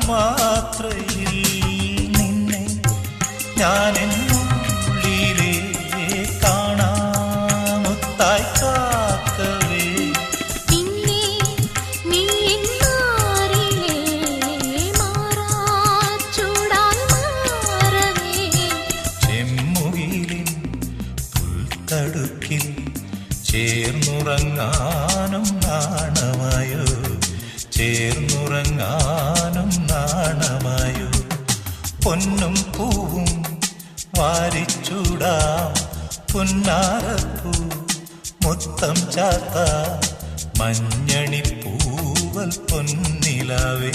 മാത്രയിൽ നിന്നെ ഞാനെന്നുള്ളിലേ കാണാമുത്തായി കാക്കവേ പിന്നെ നീ എന്നാരിലേ മാറാച്ചൂടാൽ മാറവേ ചെമ്മുകിലിൻ പുൽത്തടുക്കിൽ ചേർന്നുറങ്ങാനും നാണമായോ ചേർന്നുറങ്ങാനും നാണമായോ പൊന്നും പൂവും വാരിച്ചൂടാം പുന്നാരപ്പൂ മുത്തം ചാത്ത മഞ്ഞണിപ്പൂവൽ പൊന്നിലാവേ